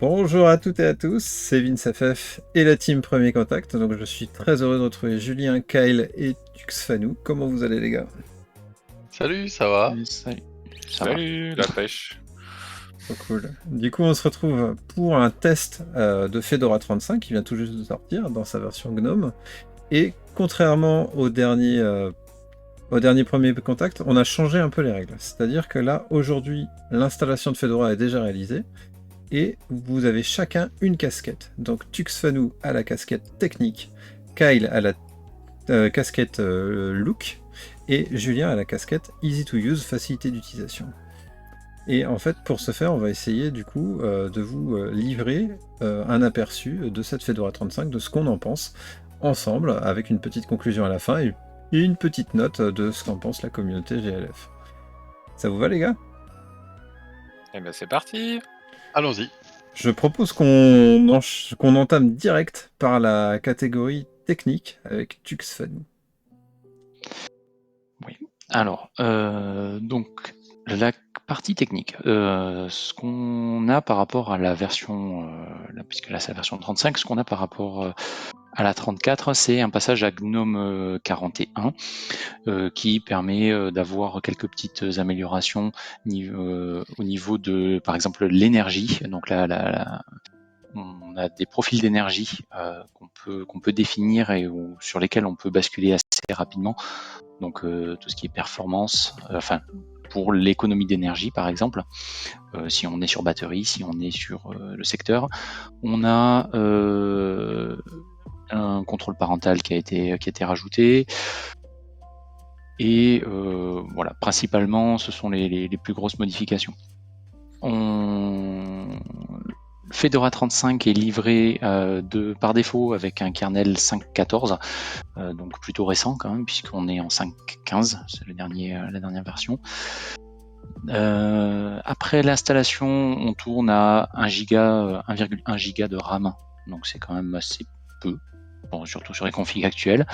Bonjour à toutes et à tous, c'est VinceFF et la team Premier Contact. Donc je suis très heureux de retrouver Julien, Kyle et Tuxfanou. Comment vous allez les gars? Salut, ça va? Salut. Ça va. Salut, la pêche. Trop cool. Du coup on se retrouve pour un test de Fedora 35 qui vient tout juste de sortir dans sa version GNOME. Et contrairement au dernier Premier Contact, on a changé un peu les règles. C'est-à-dire que là, aujourd'hui, l'installation de Fedora est déjà réalisée. Et vous avez chacun une casquette. Donc Tuxfanou a la casquette technique, Kyle a la casquette look, et Julien a la casquette easy to use, facilité d'utilisation. Et en fait, pour ce faire, on va essayer du coup de vous livrer un aperçu de cette Fedora 35, de ce qu'on en pense, ensemble, avec une petite conclusion à la fin et une petite note de ce qu'en pense la communauté GLF. Ça vous va les gars? Eh ben c'est parti. Allons-y. Je propose qu'on entame direct par la catégorie technique avec Tuxfanou. Oui. Alors, donc, la partie technique. Ce qu'on a par rapport à la version, puisque là c'est la version 35, ce qu'on a par rapport à la 34, c'est un passage à GNOME 41 qui permet d'avoir quelques petites améliorations au niveau de, par exemple, l'énergie. Donc là, on a des profils d'énergie qu'on peut définir et sur lesquels on peut basculer assez rapidement. Donc tout ce qui est performance, pour l'économie d'énergie par exemple, si on est sur batterie, si on est sur le secteur, on a un contrôle parental qui a été rajouté. Et voilà, principalement, ce sont les plus grosses modifications. Fedora 35 est livré par défaut avec un kernel 5.14, donc plutôt récent quand même, puisqu'on est en 5.15, c'est la dernière version. Après l'installation, on tourne à 1,1 giga de RAM, donc c'est quand même assez peu, bon, surtout sur les configs actuels.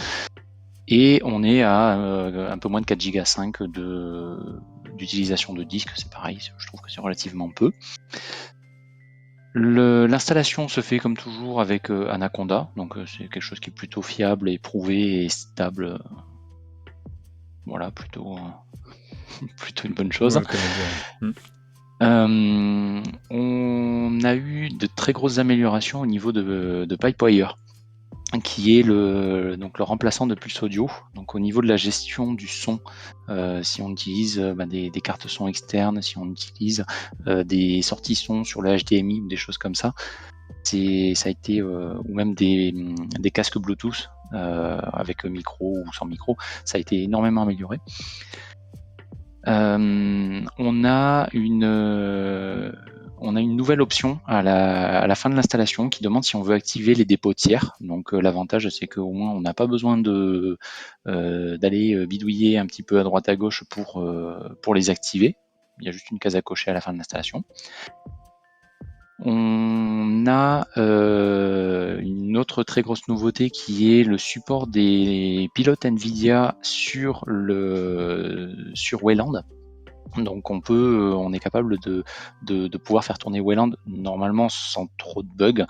Et on est à un peu moins de 4,5 Go d'utilisation de disque, c'est pareil, je trouve que c'est relativement peu. L'installation se fait comme toujours avec Anaconda, donc c'est quelque chose qui est plutôt fiable et prouvé et stable. Voilà, plutôt une bonne chose. Ouais, On a eu de très grosses améliorations au niveau de Pipewire, qui est le remplaçant de Pulse Audio. Donc au niveau de la gestion du son, si on utilise des cartes son externes, si on utilise des sorties son sur le HDMI ou des choses comme ça, ça a été, ou même des casques Bluetooth avec micro ou sans micro, ça a été énormément amélioré. On a une nouvelle option à la fin de l'installation qui demande si on veut activer les dépôts tiers. Donc l'avantage, c'est qu'au moins on n'a pas besoin d'aller bidouiller un petit peu à droite à gauche pour les activer. Il y a juste une case à cocher à la fin de l'installation. On a une autre très grosse nouveauté qui est le support des pilotes NVIDIA sur Wayland. Donc on est capable de pouvoir faire tourner Wayland normalement sans trop de bugs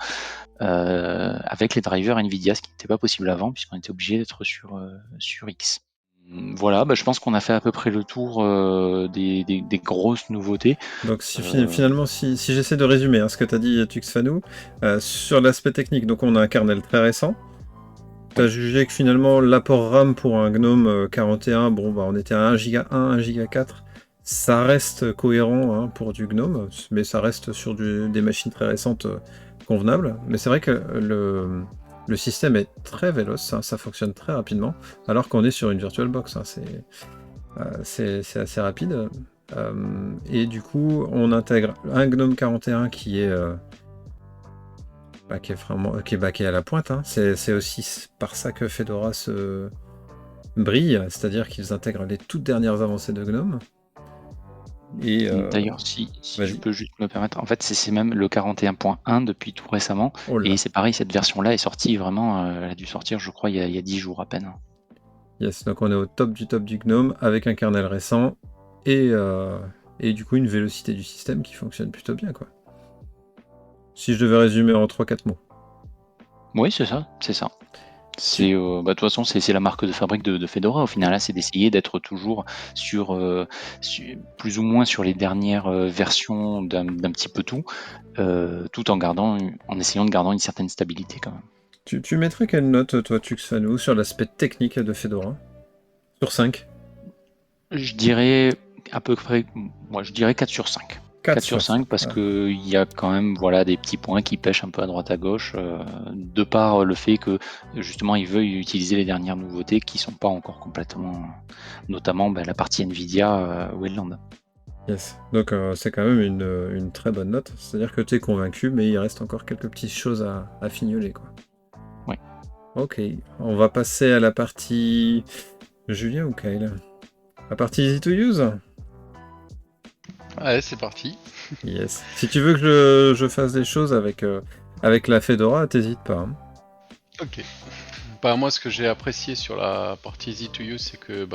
avec les drivers NVIDIA, ce qui n'était pas possible avant puisqu'on était obligé d'être sur X. Voilà, je pense qu'on a fait à peu près le tour des grosses nouveautés. Donc finalement, si j'essaie de résumer ce que tu as dit Tuxfanou, sur l'aspect technique, donc on a un kernel très récent. Tu as jugé que finalement l'apport RAM pour un GNOME 41, on était à 1 Go 1 Go 4. Ça reste cohérent pour du GNOME, mais ça reste sur des machines très récentes convenables. Mais c'est vrai que le système est très véloce, ça fonctionne très rapidement, alors qu'on est sur une VirtualBox. C'est assez rapide. Et du coup, on intègre un GNOME 41 qui est à la pointe. C'est aussi par ça que Fedora se brille, c'est-à-dire qu'ils intègrent les toutes dernières avancées de GNOME. Et d'ailleurs, si je peux juste me permettre, en fait, c'est même le 41.1 depuis tout récemment. Et c'est pareil, cette version-là est sortie vraiment, elle a dû sortir, je crois, il y a 10 jours à peine. Yes, donc on est au top du GNOME avec un kernel récent et du coup une vélocité du système qui fonctionne plutôt bien, quoi. Si je devais résumer en 3-4 mots. Oui, c'est ça, c'est ça. C'est, de toute façon, c'est la marque de fabrique de Fedora au final, hein, c'est d'essayer d'être toujours sur, plus ou moins sur les dernières versions d'un petit peu tout, tout en essayant de garder une certaine stabilité quand même. Tu mettrais quelle note, toi, Tuxfano, sur l'aspect technique de Fedora? Sur 5? Je dirais à peu près, moi je dirais 4 sur 5. 4 sur 5 parce que il y a quand même voilà des petits points qui pêchent un peu à droite à gauche, de par le fait que justement ils veulent utiliser les dernières nouveautés qui sont pas encore complètement, notamment la partie Nvidia Wayland. Yes. Donc c'est quand même une très bonne note. C'est-à-dire que tu es convaincu, mais il reste encore quelques petites choses à fignoler, quoi. Ouais. Ok. On va passer à la partie Julien ou Kyle? La partie easy to use? Ouais, c'est parti. Yes. Si tu veux que je fasse des choses avec la Fedora, t'hésites pas, hein. Ok. Bah moi, ce que j'ai apprécié sur la partie easy to use, c'est que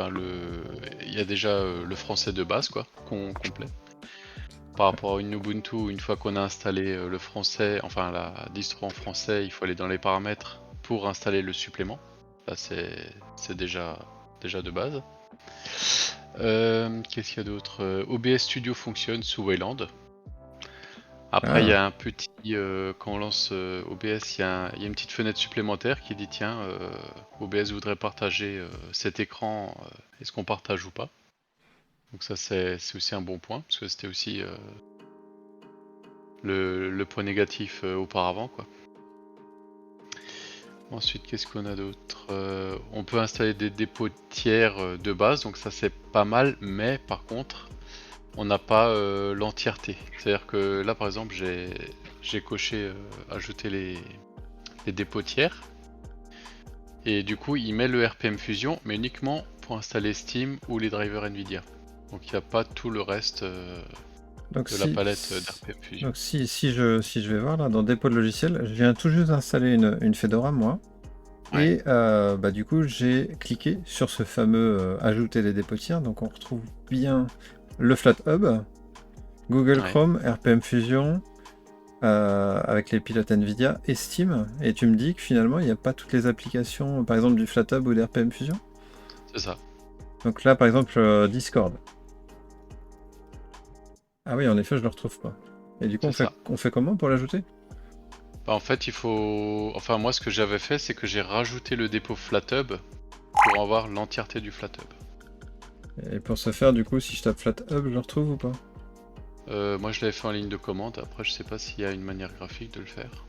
il y a déjà le français de base, quoi, complet. Par rapport à une Ubuntu, une fois qu'on a installé le français, enfin la distro en français, il faut aller dans les paramètres pour installer le supplément. Là, c'est déjà de base. Qu'est-ce qu'il y a d'autre? OBS Studio fonctionne sous Wayland. Après, il y a un petit. Quand on lance OBS, il y a une petite fenêtre supplémentaire qui dit tiens, OBS voudrait partager cet écran, est-ce qu'on partage ou pas? Donc, ça, c'est aussi un bon point, parce que c'était aussi le point négatif auparavant, quoi. Ensuite, qu'est-ce qu'on a d'autre? On peut installer des dépôts tiers de base, donc ça, c'est pas mal, mais par contre, on n'a pas l'entièreté. C'est-à-dire que là, par exemple, j'ai coché ajouter les dépôts tiers. Et du coup, il met le RPM Fusion, mais uniquement pour installer Steam ou les drivers Nvidia. Donc il n'y a pas tout le reste de la palette d'RPM Fusion. Donc si je vais voir là, dans dépôt de logiciel, je viens tout juste d'installer une Fedora, moi. Ouais. Et du coup, j'ai cliqué sur ce fameux ajouter les dépôts tiers. Donc on retrouve bien le FlatHub, Google Chrome, RPM Fusion, avec les pilotes Nvidia et Steam. Et tu me dis que finalement, il n'y a pas toutes les applications, par exemple du FlatHub ou d'RPM Fusion? C'est ça. Donc là, par exemple, Discord. Ah oui, en effet, je le retrouve pas. Et du coup, on fait comment pour l'ajouter? Bah, en fait, il faut. Enfin, moi, ce que j'avais fait, c'est que j'ai rajouté le dépôt FlatHub pour avoir l'entièreté du FlatHub. Et pour ce faire, du coup, si je tape FlatHub, je le retrouve ou pas? Moi, je l'avais fait en ligne de commande. Après, je sais pas s'il y a une manière graphique de le faire.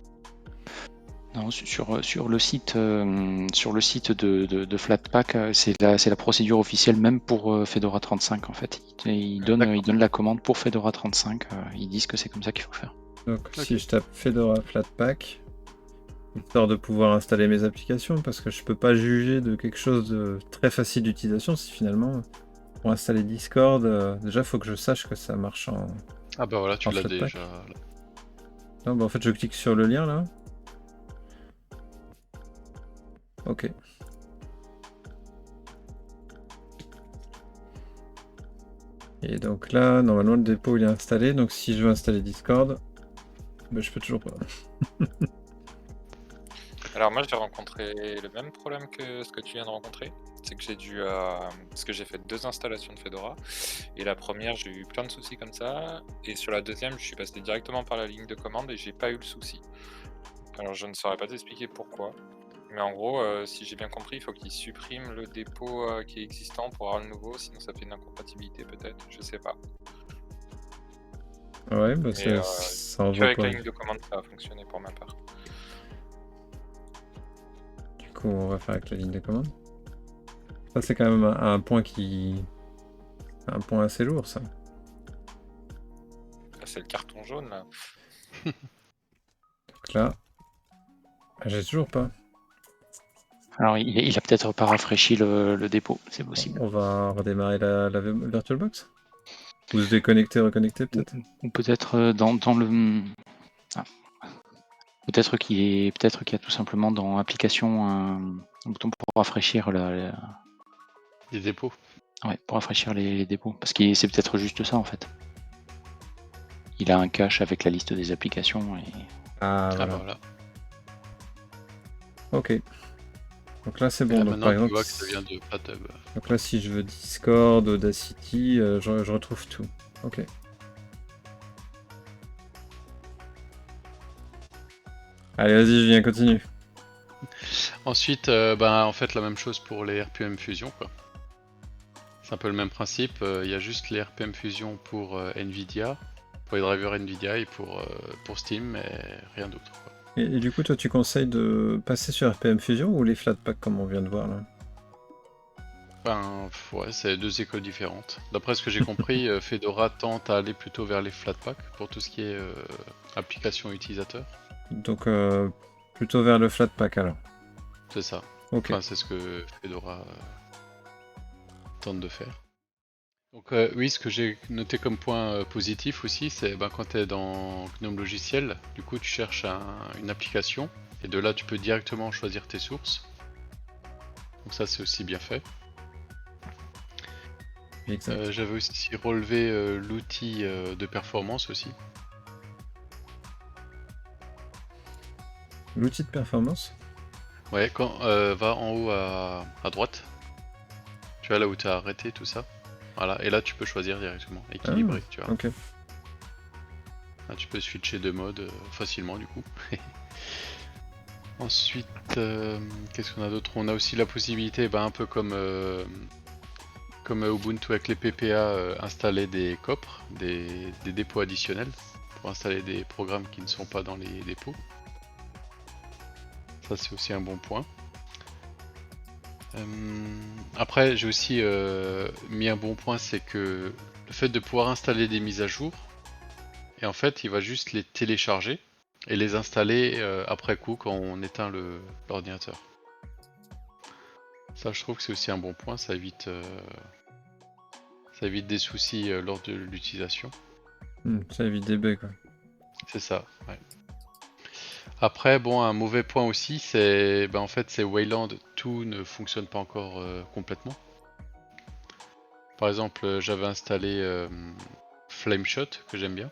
Non, sur le site de Flatpak, c'est la procédure officielle même pour Fedora 35 en fait. Ils donnent la commande pour Fedora 35. Ils disent que c'est comme ça qu'il faut faire. Donc si je tape Fedora Flatpak, histoire de pouvoir installer mes applications, parce que je peux pas juger de quelque chose de très facile d'utilisation si finalement pour installer Discord, déjà il faut que je sache que ça marche en. Ah bah voilà, tu l'as Flatpak. déjà. Non, bah en fait je clique sur le lien là. Ok. Et donc là, normalement le dépôt il est installé, donc si je veux installer Discord, bah, je peux toujours pas. Alors moi j'ai rencontré le même problème que ce que tu viens de rencontrer. C'est que j'ai dû... parce que j'ai fait 2 installations de Fedora. Et la première, j'ai eu plein de soucis comme ça. Et sur la deuxième, je suis passé directement par la ligne de commande et j'ai pas eu le souci. Alors je ne saurais pas t'expliquer pourquoi. Mais en gros, si j'ai bien compris, il faut qu'il supprime le dépôt qui est existant pour avoir le nouveau, sinon ça fait une incompatibilité peut-être, je sais pas. Ouais, bah Mais ça envoie avec pas. la ligne de commande, ça a fonctionné pour ma part. Du coup, on va faire avec la ligne de commande. Ça, c'est quand même un point un point assez lourd, ça. Là, c'est le carton jaune, là. Donc là, j'ai toujours pas. Alors il a peut-être pas rafraîchi le dépôt, c'est possible. On va redémarrer la VirtualBox. Ou se déconnecter, reconnecter peut-être. Ou peut-être dans le... Peut-être qu'il y a tout simplement dans application un bouton pour rafraîchir Les dépôts. Ouais, pour rafraîchir les dépôts. Parce que c'est peut-être juste ça en fait. Il a un cache avec la liste des applications et Ah, Ah bah voilà. voilà. Ok. Donc là, c'est Et bon. là Donc, maintenant par tu exemple, vois que ça vient de PlatHub. donc là, si je veux Discord, Audacity, je retrouve tout. Ok. Allez, vas-y, Julien, continue. Ensuite, en fait la même chose pour les RPM Fusion quoi. C'est un peu le même principe, il y a juste les RPM Fusion pour Nvidia, pour les drivers Nvidia et pour Steam, mais rien d'autre quoi. Et du coup, toi, tu conseilles de passer sur RPM Fusion ou les Flatpak comme on vient de voir là? Ouais, c'est deux écoles différentes. D'après ce que j'ai compris, Fedora tente à aller plutôt vers les Flatpak pour tout ce qui est application utilisateur. Donc, plutôt vers le Flatpak alors. C'est ça. Ok. Enfin, c'est ce que Fedora tente de faire. Donc oui, ce que j'ai noté comme point positif aussi, c'est quand tu es dans GNOME Logiciel, du coup tu cherches une application, et de là tu peux directement choisir tes sources. Donc ça c'est aussi bien fait. Exact. J'avais aussi relevé l'outil de performance aussi. L'outil de performance? Ouais, quand va en haut à droite, tu vois là où tu as arrêté tout ça. Voilà, et là tu peux choisir directement, équilibré, tu vois. Ok. Là, tu peux switcher de mode facilement du coup. Ensuite, qu'est-ce qu'on a d'autre? On a aussi la possibilité, un peu comme Ubuntu avec les PPA, installer des COPR, des dépôts additionnels, pour installer des programmes qui ne sont pas dans les dépôts. Ça c'est aussi un bon point. Après j'ai aussi mis un bon point, c'est que le fait de pouvoir installer des mises à jour, et en fait il va juste les télécharger et les installer après coup quand on éteint l'ordinateur. Ça je trouve que c'est aussi un bon point, ça évite des soucis lors de l'utilisation. Ça évite des bugs. Ouais. C'est ça, ouais. Après, un mauvais point aussi, c'est en fait, c'est Wayland, tout ne fonctionne pas encore complètement. Par exemple, j'avais installé Flameshot, que j'aime bien,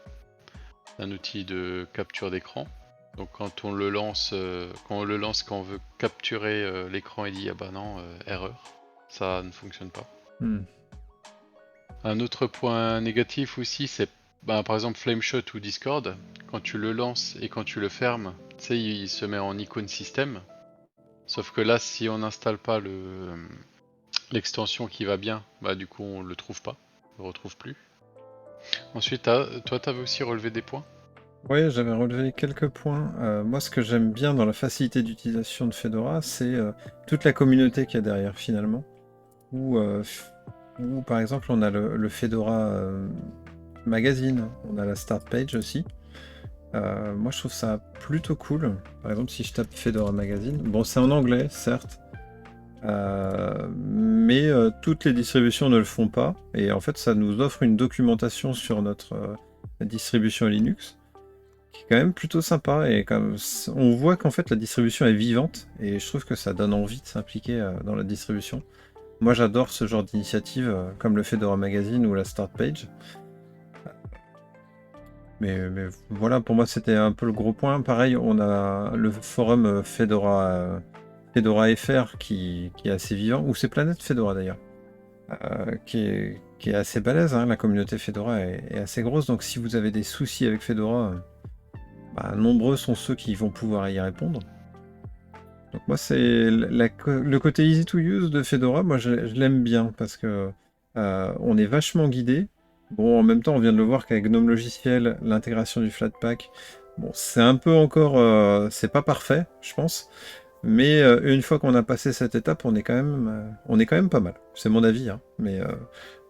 un outil de capture d'écran. Donc quand on le lance, quand on veut capturer l'écran, il dit ah bah non, erreur, ça ne fonctionne pas. Un autre point négatif aussi, c'est par exemple Flameshot ou Discord, quand tu le lances et quand tu le fermes, tu sais, il se met en icône système. Sauf que là, si on n'installe pas l'extension qui va bien, du coup on le trouve pas, on le retrouve plus. Ensuite, toi t'avais aussi relevé des points? Oui, j'avais relevé quelques points. Moi, ce que j'aime bien dans la facilité d'utilisation de Fedora, c'est toute la communauté qu'il y a derrière finalement. Où, par exemple, on a le Fedora Magazine, on a la Start Page aussi. Moi, je trouve ça plutôt cool. Par exemple, si je tape Fedora Magazine, bon, c'est en anglais, certes, mais toutes les distributions ne le font pas. Et en fait, ça nous offre une documentation sur notre distribution Linux qui est quand même plutôt sympa. Et on voit qu'en fait, la distribution est vivante et je trouve que ça donne envie de s'impliquer dans la distribution. Moi, j'adore ce genre d'initiative comme le Fedora Magazine ou la Start Page. Mais voilà, pour moi, c'était un peu le gros point. Pareil, on a le forum Fedora FR qui est assez vivant, ou c'est Planète Fedora d'ailleurs, qui est assez balèze. Hein. La communauté Fedora est assez grosse, donc si vous avez des soucis avec Fedora, nombreux sont ceux qui vont pouvoir y répondre. Donc moi, c'est le côté easy to use de Fedora, moi je l'aime bien parce que on est vachement guidé. Bon, en même temps, on vient de le voir qu'avec GNOME Logiciel, l'intégration du Flatpak, bon, c'est un peu encore, c'est pas parfait, je pense. Mais une fois qu'on a passé cette étape, on est quand même pas mal. C'est mon avis, hein, mais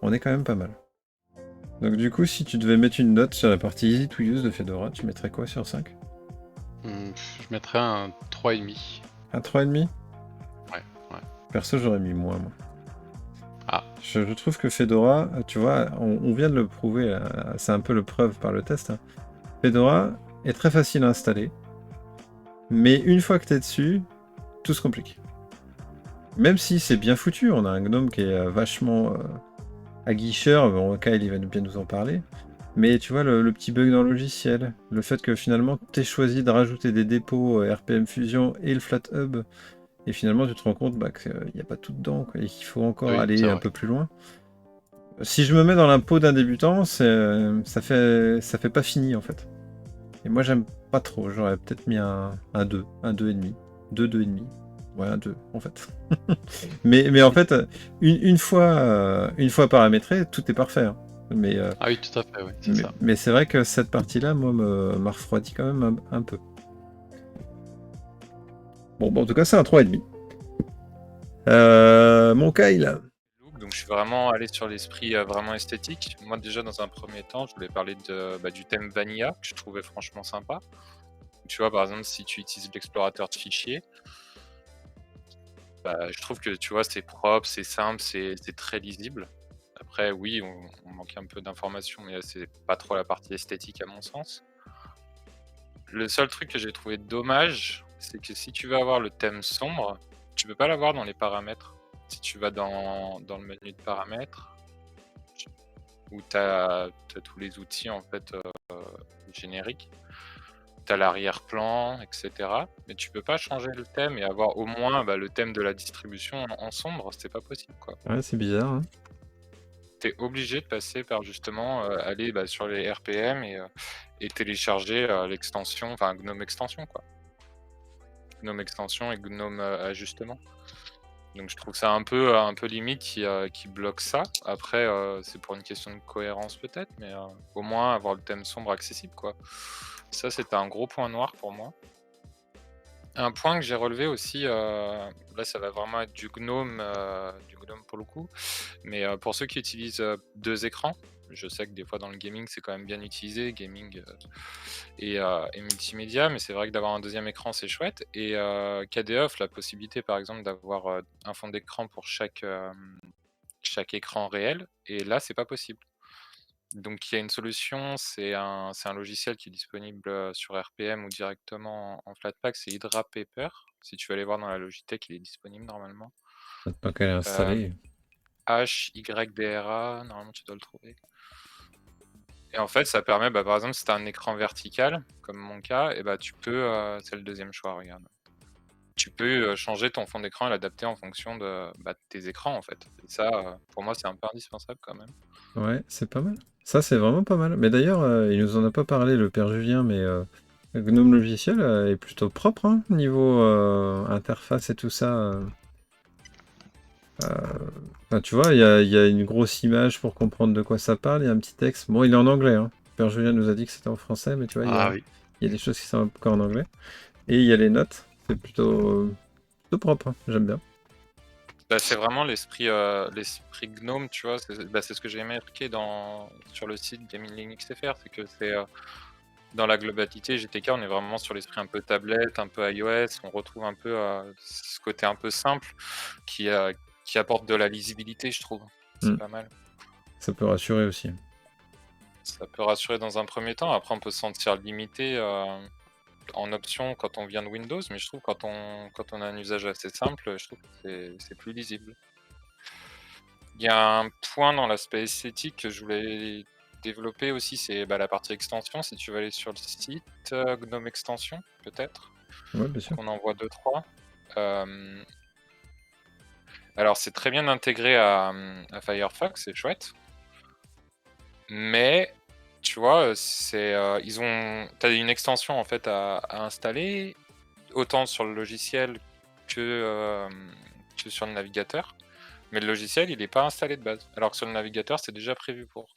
on est quand même pas mal. Donc du coup, si tu devais mettre une note sur la partie easy to use de Fedora, tu mettrais quoi sur 5? Je mettrais un 3,5. Un 3,5? Ouais. Perso, j'aurais mis moins, moi. Ah. Je trouve que Fedora, tu vois, on vient de le prouver, c'est un peu le preuve par le test. Hein. Fedora est très facile à installer, mais une fois que tu es dessus, tout se complique. Même si c'est bien foutu, on a un GNOME qui est vachement aguicheur, bon, Kyle il va bien nous en parler, Mais tu vois, le petit bug dans le logiciel, le fait que finalement, tu aies choisi de rajouter des dépôts RPM Fusion et le FlatHub, et finalement, tu te rends compte qu'il n'y a pas tout dedans, quoi, et qu'il faut encore Oui, c'est aller un vrai. peu plus loin. Si je me mets dans la peau d'un débutant, ça fait pas fini, en fait. Et moi, j'aime pas trop. J'aurais peut-être mis un 2, un 2,5. 2, 2,5. Ouais, un 2, en fait. mais en fait, une fois paramétré, tout est parfait, hein. Mais, Ah oui, tout à fait, oui, c'est ça. mais c'est vrai que cette partie-là, moi, m'a refroidi quand même un peu. Bon, en tout cas, c'est un 3,5. Mon Kyle. Donc je suis vraiment allé sur l'esprit vraiment esthétique. Moi déjà dans un premier temps, je voulais parler du thème Vanilla, que je trouvais franchement sympa. Tu vois par exemple si tu utilises l'explorateur de fichiers, je trouve que tu vois c'est propre, c'est simple, c'est très lisible. Après oui, on manque un peu d'informations, mais c'est pas trop la partie esthétique à mon sens. Le seul truc que j'ai trouvé dommage, c'est que si tu veux avoir le thème sombre, tu peux pas l'avoir dans les paramètres. Si tu vas dans le menu de paramètres, où tu as tous les outils en fait génériques, tu as l'arrière-plan, etc. Mais tu peux pas changer le thème et avoir au moins le thème de la distribution en sombre, c'est pas possible quoi. Ouais, c'est bizarre, hein. Tu es obligé de passer par justement aller sur les RPM et télécharger l'extension, enfin GNOME extension quoi. GNOME extension et GNOME ajustement. Donc je trouve ça un peu limite qui bloque ça. Après, c'est pour une question de cohérence peut-être, mais au moins avoir le thème sombre accessible, quoi. Ça, c'était un gros point noir pour moi. Un point que j'ai relevé aussi, là ça va vraiment être du GNOME pour le coup, mais pour ceux qui utilisent 2 écrans, je sais que des fois dans le gaming c'est quand même bien utilisé, gaming et multimédia, mais c'est vrai que d'avoir un deuxième écran c'est chouette. Et KDE offre la possibilité par exemple d'avoir un fond d'écran pour chaque écran réel, et là c'est pas possible. Donc il y a une solution, c'est un logiciel qui est disponible sur RPM ou directement en Flatpak, c'est Hydra Paper. Si tu veux aller voir dans la Logitech, il est disponible normalement. Tant qu'elle est installée. HYDRA, normalement tu dois le trouver. Et en fait, ça permet, par exemple, si tu as un écran vertical, comme mon cas, et tu peux, c'est le deuxième choix, regarde. Tu peux changer ton fond d'écran et l'adapter en fonction de tes écrans, en fait. Et ça, pour moi, c'est un peu indispensable quand même. Ouais, c'est pas mal. Ça, c'est vraiment pas mal. Mais d'ailleurs, il nous en a pas parlé, le père Julien, mais GNOME logiciel est plutôt propre, hein, niveau interface et tout ça. Enfin, tu vois, il y a une grosse image pour comprendre de quoi ça parle, il y a un petit texte. Bon, il est en anglais, hein. Père Julien nous a dit que c'était en français, mais tu vois, Ah oui. il y a des choses qui sont encore en anglais. Et il y a les notes. C'est plutôt propre, hein. J'aime bien. C'est vraiment l'esprit GNOME, tu vois. C'est ce que j'ai marqué sur le site Gaming Linux FR, c'est que c'est dans la globalité GTK, on est vraiment sur l'esprit un peu tablette, un peu iOS. On retrouve un peu ce côté un peu simple qui apporte de la lisibilité, je trouve. C'est pas mal. Ça peut rassurer aussi. Ça peut rassurer dans un premier temps. Après, on peut se sentir limité en option quand on vient de Windows, mais je trouve quand on a un usage assez simple, je trouve que c'est plus lisible. Il y a un point dans l'aspect esthétique que je voulais développer aussi, c'est la partie extension. Si tu veux aller sur le site GNOME Extension, peut-être, Ouais, bien sûr. qu'on en voit 2-3. Alors, c'est très bien intégré à Firefox, c'est chouette. Mais, tu vois, t'as une extension en fait à installer, autant sur le logiciel que sur le navigateur. Mais le logiciel, il n'est pas installé de base. Alors que sur le navigateur, c'est déjà prévu pour.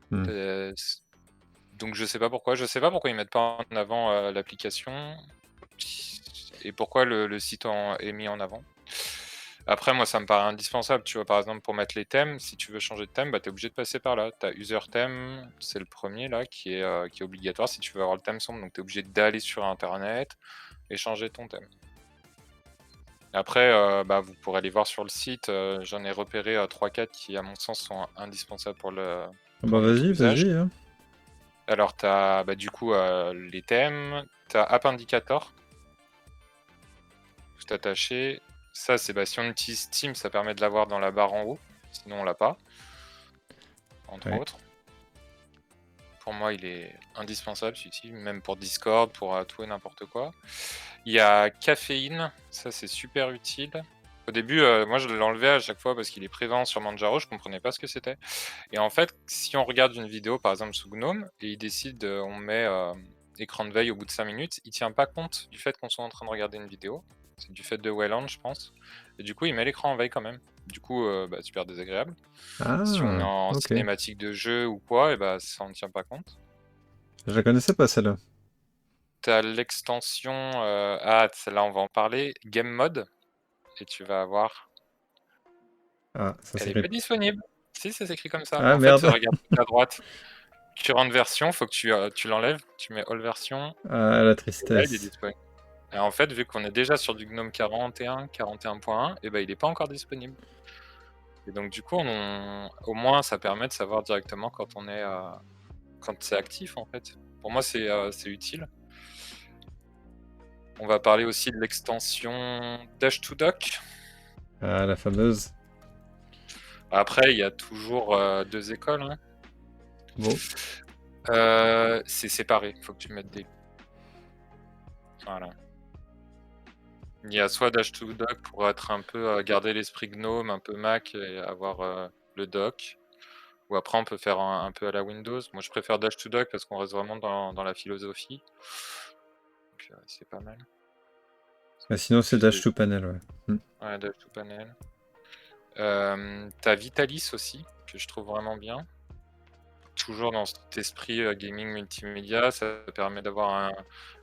Donc je sais pas pourquoi. Je sais pas pourquoi ils mettent pas en avant l'application. Et pourquoi le site est mis en avant. Après, moi, ça me paraît indispensable. Tu vois, par exemple, pour mettre les thèmes, si tu veux changer de thème, tu es obligé de passer par là. Tu as User Theme, c'est le premier là, qui est obligatoire si tu veux avoir le thème sombre. Donc tu es obligé d'aller sur Internet et changer ton thème. Après, vous pourrez aller voir sur le site. J'en ai repéré 3-4 qui, à mon sens, sont indispensables pour le. Vas-y. Hein. Alors, tu as du coup les thèmes, tu as App Indicator, tout attaché. Ça, c'est si on utilise Steam, ça permet de l'avoir dans la barre en haut, sinon on l'a pas, entre autres. Pour moi, il est indispensable celui-ci, même pour Discord, pour tout et n'importe quoi. Il y a Caféine, ça c'est super utile. Au début, moi je l'enlevais à chaque fois parce qu'il est présent sur Manjaro, je comprenais pas ce que c'était. Et en fait, si on regarde une vidéo par exemple sous Gnome et il décide, on met écran de veille au bout de 5 minutes, il tient pas compte du fait qu'on soit en train de regarder une vidéo. C'est du fait de Wayland, je pense. Et du coup, il met l'écran en veille quand même. Du coup, super désagréable. Si on est Ah, en ok. cinématique de jeu ou quoi, et bah ça en tient pas compte. Je la connaissais pas celle-là. T'as l'extension, celle-là on va en parler, Game Mode, et tu vas avoir. Ah, ça Elle est s'écrit. pas disponible. Si, ça s'écrit comme ça. Ah, En fait, merde. regarde à droite. Current version, faut que tu l'enlèves, tu mets All version, Ah, la et là il est tristesse. disponible. Et en fait, vu qu'on est déjà sur du GNOME 41, 41.1, et ben il est pas encore disponible. Et donc du coup, au moins ça permet de savoir directement quand on est quand c'est actif en fait. Pour moi, c'est utile. On va parler aussi de l'extension Dash2Dock. Ah, la fameuse. Après, il y a toujours 2 écoles, hein. Bon. C'est séparé, faut que tu mettes des. Voilà. Il y a soit Dash2Dock pour être un peu garder l'esprit GNOME, un peu Mac et avoir le dock. Ou après on peut faire un peu à la Windows. Moi je préfère Dash2Dock parce qu'on reste vraiment dans la philosophie. Donc c'est pas mal. Ah, sinon, c'est Dash to Panel, ouais. Ouais, Dash2Panel. T'as Vitalis aussi, que je trouve vraiment bien. Toujours dans cet esprit gaming multimédia, ça permet d'avoir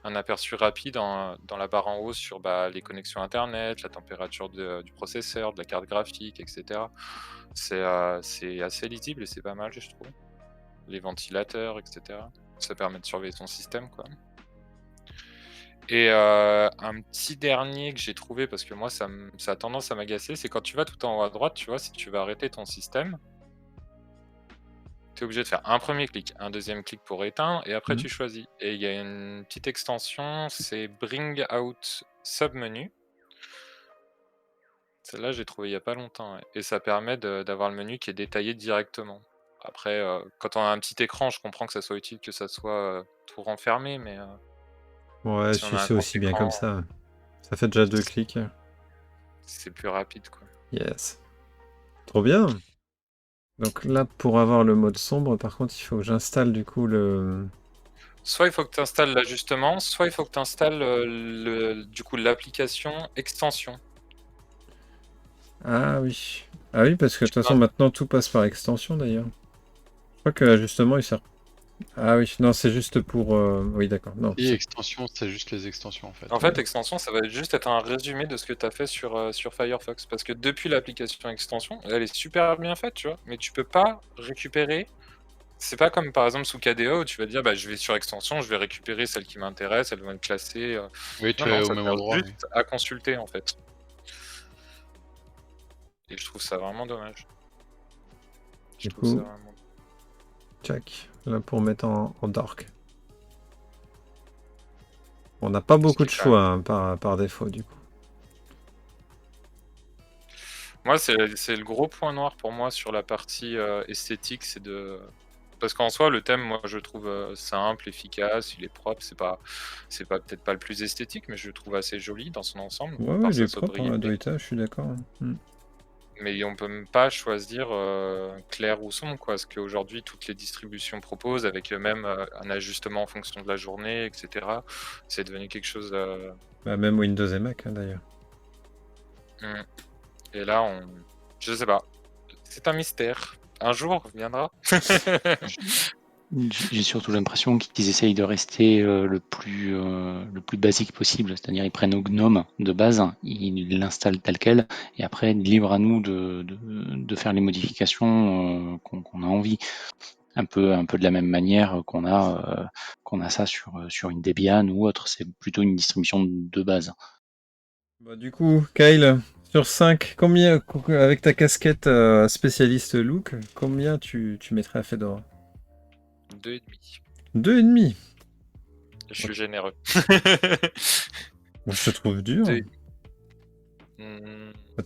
un aperçu rapide dans la barre en haut sur les connexions internet, la température du processeur, de la carte graphique, etc. C'est assez lisible et c'est pas mal, je trouve. Les ventilateurs, etc. Ça permet de surveiller ton système, quoi. Et un petit dernier que j'ai trouvé, parce que moi ça a tendance à m'agacer, c'est quand tu vas tout en haut à droite, tu vois, si tu veux arrêter ton système, tu es obligé de faire un premier clic, un deuxième clic pour éteindre, et après tu choisis. Et il y a une petite extension, c'est Bring Out Submenu. Celle-là, j'ai trouvé il n'y a pas longtemps, ouais. Et ça permet d'avoir le menu qui est détaillé directement. Après, quand on a un petit écran, je comprends que ça soit utile que ça soit tout renfermé, mais Ouais, si on a un c'est grand aussi bien écran, comme ça. Ça fait déjà 2 clics. c'est plus rapide, quoi. Yes. Trop bien. Donc là, pour avoir le mode sombre, par contre, il faut que j'installe du coup le... Soit il faut que tu installes l'ajustement, soit il faut que tu installes du coup l'application extension. Ah oui. Ah oui, parce que de toute façon, maintenant, tout passe par extension, d'ailleurs. Je crois que l'ajustement, il sert... Ah oui, non, c'est juste pour... Oui, d'accord. Non, Et extension, c'est juste les extensions en fait. En fait, extension, ça va juste être un résumé de ce que tu as fait sur Firefox. Parce que depuis l'application extension, elle est super bien faite, tu vois. Mais tu peux pas récupérer. C'est pas comme par exemple sous KDE où tu vas dire je vais sur extension, je vais récupérer celle qui m'intéresse, elles vont être classées. Oui, tu Non, es au ça même sert endroit. juste à consulter en fait. Et je trouve ça vraiment dommage. Du coup, check. Là, pour mettre en dark. On n'a pas beaucoup de choix hein, par défaut, du coup. Moi, c'est le gros point noir pour moi sur la partie esthétique, c'est de... Parce qu'en soi, le thème, moi, je le trouve simple, efficace, il est propre, c'est pas peut-être pas le plus esthétique, mais je le trouve assez joli dans son ensemble. Ouais, il est propre, hein, Doita, je suis d'accord. Mais on peut même pas choisir clair ou sombre, quoi, parce qu'aujourd'hui, toutes les distributions proposent, avec même un ajustement en fonction de la journée, etc. C'est devenu quelque chose... Même Windows et Mac, hein, d'ailleurs. Et là, je sais pas. C'est un mystère. Un jour viendra. J'ai surtout l'impression qu'ils essayent de rester le plus basique possible, c'est-à-dire ils prennent au GNOME de base, ils l'installent tel quel, et après libre à nous de faire les modifications qu'on a envie. Un peu de la même manière qu'on a ça sur une Debian ou autre, c'est plutôt une distribution de base. Bah, du coup, Kyle, sur 5, combien, avec ta casquette spécialiste look, combien tu mettrais à Fedora? 2,5. 2,5. Je suis généreux. Bon, je te trouve dur.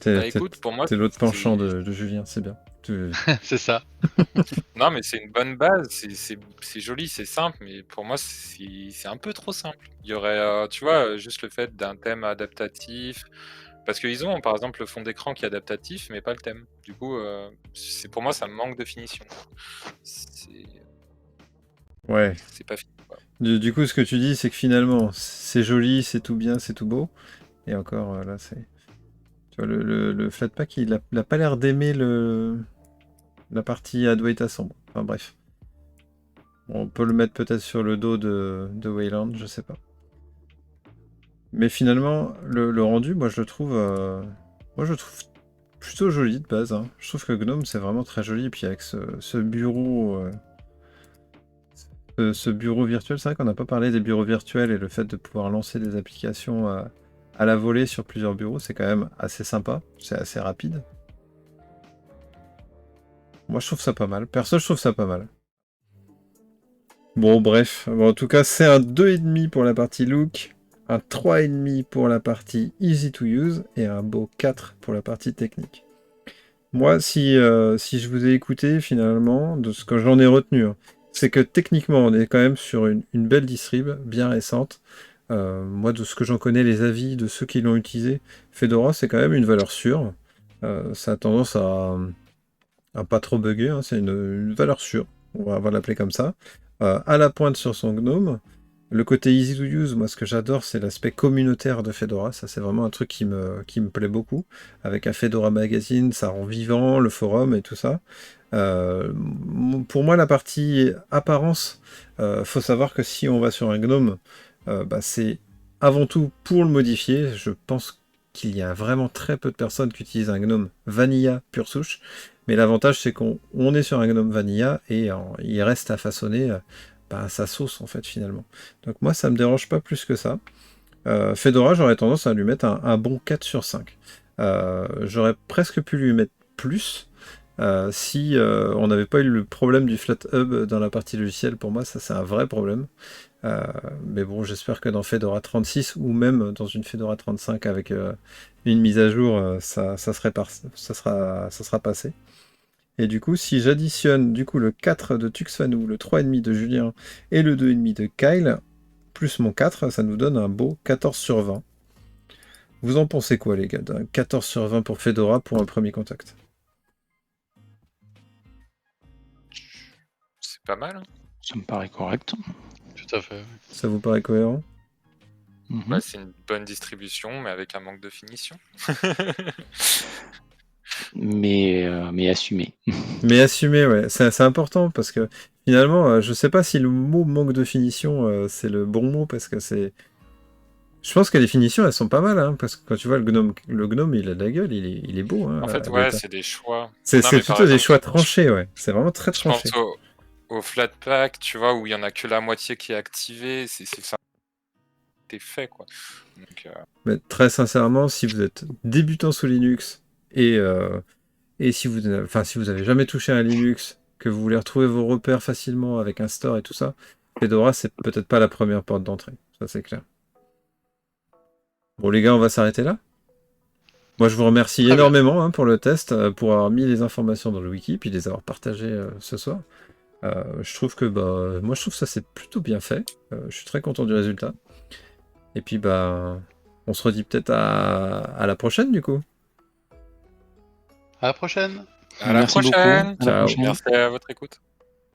Écoute, pour moi, t'es l'autre penchant de Julien, c'est bien. C'est ça. Non, mais c'est une bonne base, c'est joli, c'est simple, mais pour moi, c'est un peu trop simple. Il y aurait, tu vois, juste le fait d'un thème adaptatif, parce qu'ils ont, par exemple, le fond d'écran qui est adaptatif, mais pas le thème. Du coup, pour moi, ça manque de finition. C'est Ouais. c'est pas fini, quoi. Du coup, ce que tu dis, c'est que finalement, c'est joli, c'est tout bien, c'est tout beau. Et encore, là, c'est... Tu vois, le Flatpak, il a pas l'air d'aimer la partie Adwaita sombre. Enfin bref. On peut le mettre peut-être sur le dos de Wayland, je sais pas. Mais finalement, le rendu, moi je le trouve plutôt joli de base. Hein. Je trouve que Gnome c'est vraiment très joli. Et puis avec ce bureau, ce bureau virtuel, c'est vrai qu'on n'a pas parlé des bureaux virtuels et le fait de pouvoir lancer des applications à la volée sur plusieurs bureaux, c'est quand même assez sympa. C'est assez rapide. Moi je trouve ça pas mal. Perso, je trouve ça pas mal. Bon, bref. Bon, en tout cas, c'est un 2,5 pour la partie look, un 3,5 pour la partie easy to use et un beau 4 pour la partie technique. Moi, si je vous ai écouté, finalement, de ce que j'en ai retenu, hein, c'est que techniquement, on est quand même sur une belle distrib, bien récente. Moi, de ce que j'en connais, les avis de ceux qui l'ont utilisé, Fedora, c'est quand même une valeur sûre. Ça a tendance à pas trop bugger, hein, c'est une valeur sûre. On va l'appeler comme ça. À la pointe sur son Gnome. Le côté easy to use, moi ce que j'adore, c'est l'aspect communautaire de Fedora. Ça, c'est vraiment un truc qui me plaît beaucoup. Avec un Fedora Magazine, ça rend vivant, le forum et tout ça. Pour moi, la partie apparence, faut savoir que si on va sur un Gnome, c'est avant tout pour le modifier. Je pense qu'il y a vraiment très peu de personnes qui utilisent un Gnome Vanilla pure souche. Mais l'avantage, c'est qu'on est sur un Gnome Vanilla et il reste à façonner à sa sauce, en fait, finalement. Donc moi, ça me dérange pas plus que ça. Fedora, j'aurais tendance à lui mettre un bon 4 sur 5. J'aurais presque pu lui mettre plus si on n'avait pas eu le problème du flat hub dans la partie logicielle. Pour moi, ça, c'est un vrai problème. Mais bon, j'espère que dans Fedora 36 ou même dans une Fedora 35 avec une mise à jour, ça sera passé. Et du coup, si j'additionne du coup le 4 de Tuxfanou, le 3,5 de Julien et le 2,5 de Kyle, plus mon 4, ça nous donne un beau 14 sur 20. Vous en pensez quoi, les gars, d'un 14 sur 20 pour Fedora pour un premier contact? C'est pas mal, hein. Ça me paraît correct. Tout à fait. Ça vous paraît cohérent? Mhm. Bah, c'est une bonne distribution, mais avec un manque de finition. Mais assumé. Mais assumer, ouais, c'est important parce que finalement, je sais pas si le mot manque de finition, c'est le bon mot parce que c'est. Je pense que les finitions, elles sont pas mal, hein, parce que quand tu vois le gnome, il a de la gueule, il est beau. Hein, En fait, à ouais, l'état. c'est des choix. C'est Non, mais plutôt par des exemple, choix tranchés, ouais. C'est vraiment très je pense tranché. au Flatpak, tu vois, où il y en a que la moitié qui est activée, c'est ça, t'es fait, quoi. Donc, Mais très sincèrement, si vous êtes débutant sous Linux et si vous avez jamais touché un Linux, que vous voulez retrouver vos repères facilement avec un store et tout ça, Fedora, c'est peut-être pas la première porte d'entrée. Ça, c'est clair. Bon, les gars, on va s'arrêter là. Moi, je vous remercie Très bien. énormément pour le test, pour avoir mis les informations dans le wiki, puis les avoir partagées ce soir. Je trouve que moi, je trouve ça c'est plutôt bien fait. Je suis très content du résultat. Et puis, on se redit peut-être à la prochaine, du coup. À la prochaine. à la Merci beaucoup. prochaine. À la Ciao. prochaine. Merci à votre écoute.